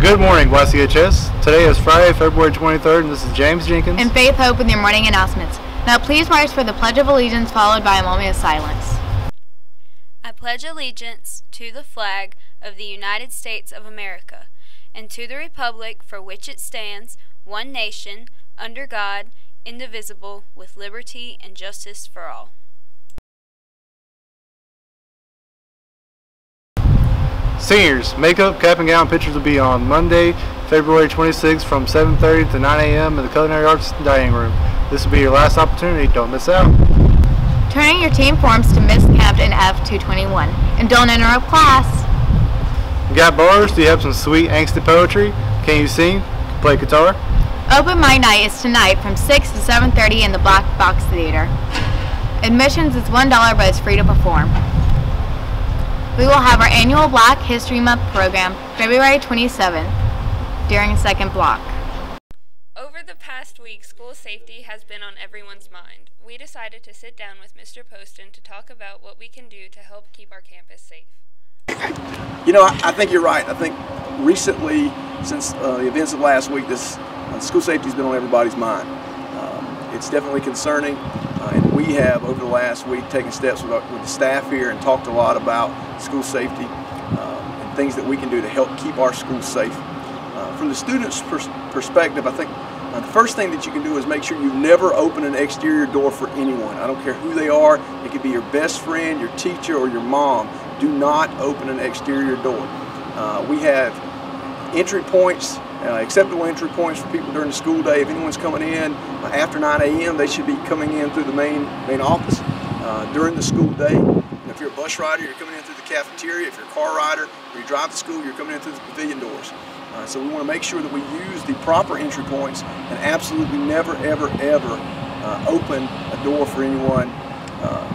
Good morning, YCHS. Today is Friday, February 23rd, and this is James Jenkins and Faith Hope with your morning announcements. Now please march for the Pledge of Allegiance, followed by a moment of silence. I pledge allegiance to the flag of the United States of America, and to the republic for which it stands, one nation, under God, indivisible, with liberty and justice for all. Seniors, makeup, cap and gown pictures will be on Monday, February 26th from 7:30 to 9 a.m. in the Culinary Arts Dining Room. This will be your last opportunity. Don't miss out. Turning your team forms to Miss Camped in F221. And don't interrupt class. You got bars? Do you have some sweet, angsty poetry? Can you sing? Play guitar? Open mic night is tonight from 6 to 7:30 in the Black Box Theater. Admissions is $1, but it's free to perform. We will have our annual Black History Month program February 27th during the second block. Over the past week, school safety has been on everyone's mind. We decided to sit down with Mr. Poston to talk about what we can do to help keep our campus safe. You know, I think you're right. I think recently, since the events of last week, this school safety has been on everybody's mind. It's definitely concerning, and we have, over the last week, taken steps with the staff here and talked a lot about school safety and things that we can do to help keep our schools safe. From the students' perspective, I think the first thing that you can do is make sure you never open an exterior door for anyone. I don't care who they are. It could be your best friend, your teacher, or your mom. Do not open an exterior door. We have entry points, acceptable entry points for people during the school day. If anyone's coming in after 9 a.m., they should be coming in through the main office during the school day. And if you're a bus rider, you're coming in through the cafeteria. If you're a car rider or you drive to school, you're coming in through the pavilion doors. So we want to make sure that we use the proper entry points and absolutely never, ever, ever open a door for anyone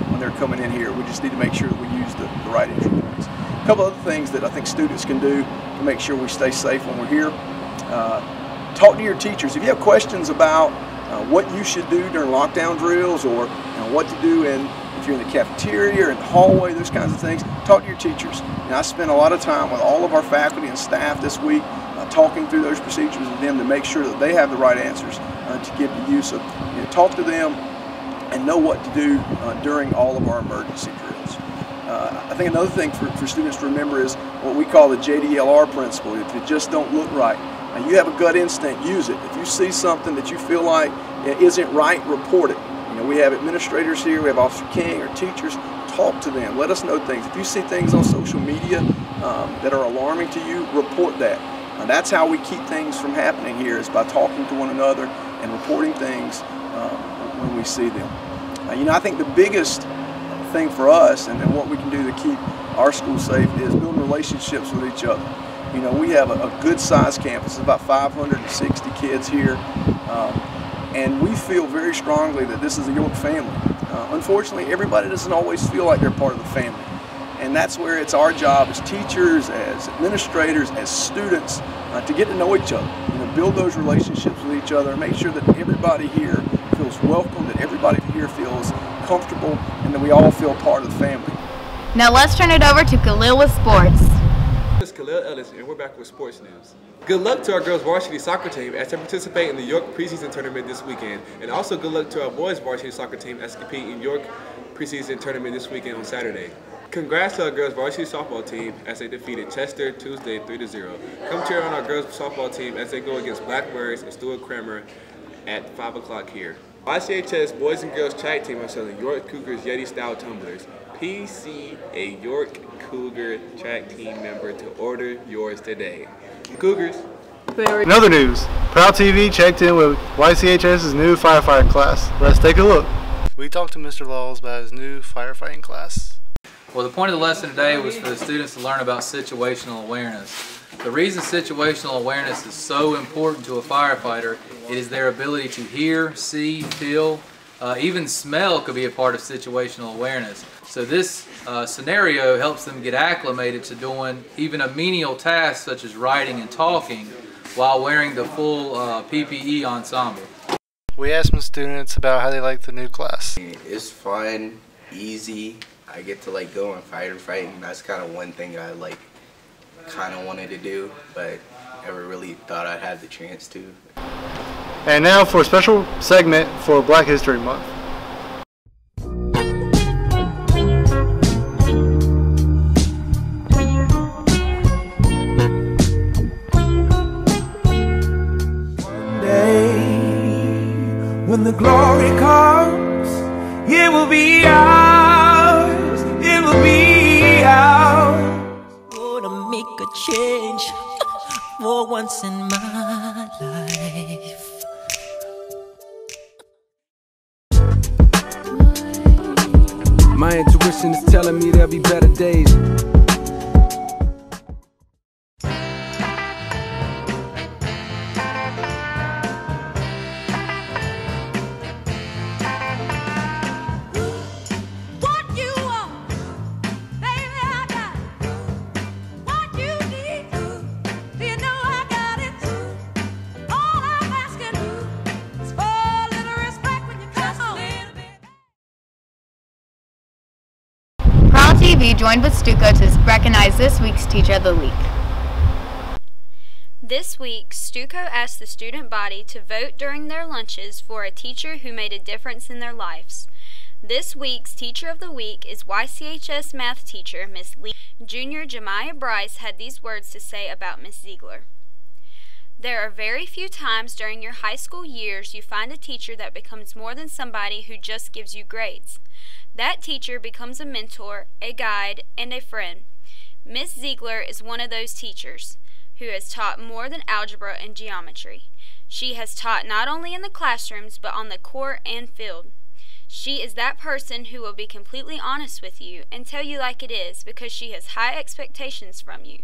when they're coming in here. We just need to make sure that we use the right entry points. A couple other things that I think students can do to make sure we stay safe when we're here. Talk to your teachers. If you have questions about what you should do during lockdown drills, or what to do if you're in the cafeteria or in the hallway, those kinds of things, talk to your teachers. And I spent a lot of time with all of our faculty and staff this week talking through those procedures with them to make sure that they have the right answers to give to you. So talk to them and know what to do during all of our emergency drills. I think another thing for students to remember is what we call the JDLR principle. If it just don't look right, you have a gut instinct, use it. If you see something that you feel like isn't right, report it. We have administrators here, we have Officer King, or teachers. Talk to them, let us know things. If you see things on social media that are alarming to you, report that. That's how we keep things from happening here, is by talking to one another and reporting things when we see them. I think the biggest thing for us and what we can do to keep our school safe is building relationships with each other. We have a good sized campus. It's about 560 kids here, and we feel very strongly that this is a York family. Unfortunately, everybody doesn't always feel like they're part of the family, and that's where it's our job as teachers, as administrators, as students to get to know each other, build those relationships with each other, and make sure that everybody here feels welcome, that everybody here feels comfortable, and that we all feel part of the family. Now let's turn it over to Khalil with sports. This is Khalil Ellis, and we're back with sports news. Good luck to our girls varsity soccer team as they participate in the York preseason tournament this weekend. And also good luck to our boys varsity soccer team as they compete in York preseason tournament this weekend on Saturday. Congrats to our girls varsity softball team as they defeated Chester Tuesday 3-0. Come cheer on our girls softball team as they go against Blackberries and Stuart Kramer at 5 o'clock here. YCHS boys and girls track team are selling York Cougars Yeti style tumblers. Please see a York Cougar track team member to order yours today. Cougars. In other news, Prowl TV checked in with YCHS's new firefighting class. Let's take a look. We talked to Mr. Laws about his new firefighting class. Well, the point of the lesson today was for the students to learn about situational awareness. The reason situational awareness is so important to a firefighter is their ability to hear, see, feel, even smell could be a part of situational awareness. So this scenario helps them get acclimated to doing even a menial task such as writing and talking while wearing the full PPE ensemble. We asked some students about how they like the new class. It's fun, easy. I get to go and fight, and that's kind of one thing I kind of wanted to do, but ever really thought I had the chance to. And now for a special segment for Black History Month. When the glory comes, it will be ours, it will be ours. Gonna make a change for once in my life. My intuition is telling me there'll be better days. Prowl TV joined with Stuco to recognize this week's Teacher of the Week. This week, Stuco asked the student body to vote during their lunches for a teacher who made a difference in their lives. This week's Teacher of the Week is YCHS math teacher Miss Lee. Junior Jemiah Bryce had these words to say about Miss Ziegler. There are very few times during your high school years you find a teacher that becomes more than somebody who just gives you grades. That teacher becomes a mentor, a guide, and a friend. Miss Ziegler is one of those teachers who has taught more than algebra and geometry. She has taught not only in the classrooms but on the court and field. She is that person who will be completely honest with you and tell you like it is because she has high expectations from you.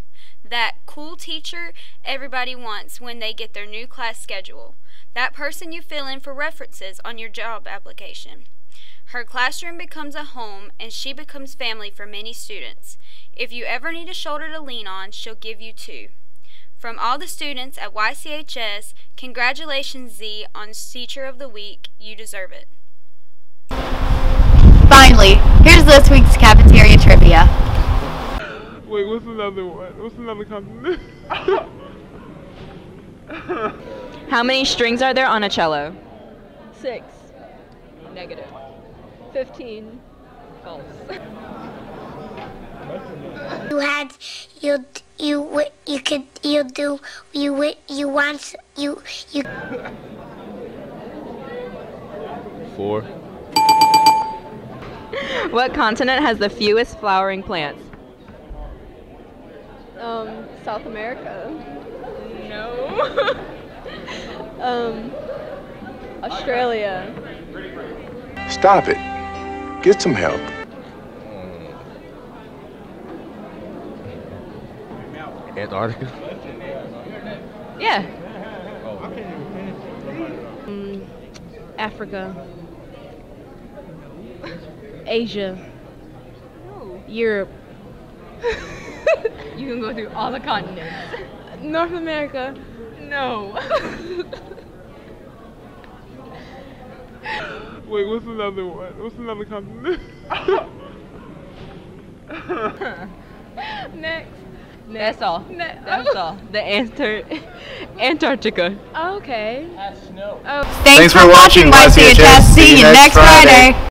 That cool teacher everybody wants when they get their new class schedule. That person you fill in for references on your job application. Her classroom becomes a home and she becomes family for many students. If you ever need a shoulder to lean on, she'll give you two. From all the students at YCHS, congratulations Z on Teacher of the Week. You deserve it. Finally, here's this week's cafeteria trivia. Wait, what's another one? What's another continent? How many strings are there on a cello? 6. Negative. 15. False. You 4. What continent has the fewest flowering plants? South America. No. Australia. Stop it. Get some help. Antarctica? Yeah. Africa. Asia. Europe. You can go through all the continents. North America. No. Wait, what's another one? What's another continent? Next. That's all. That's all. The Antarctica. Okay. Thanks for watching YCHS. See you next Friday.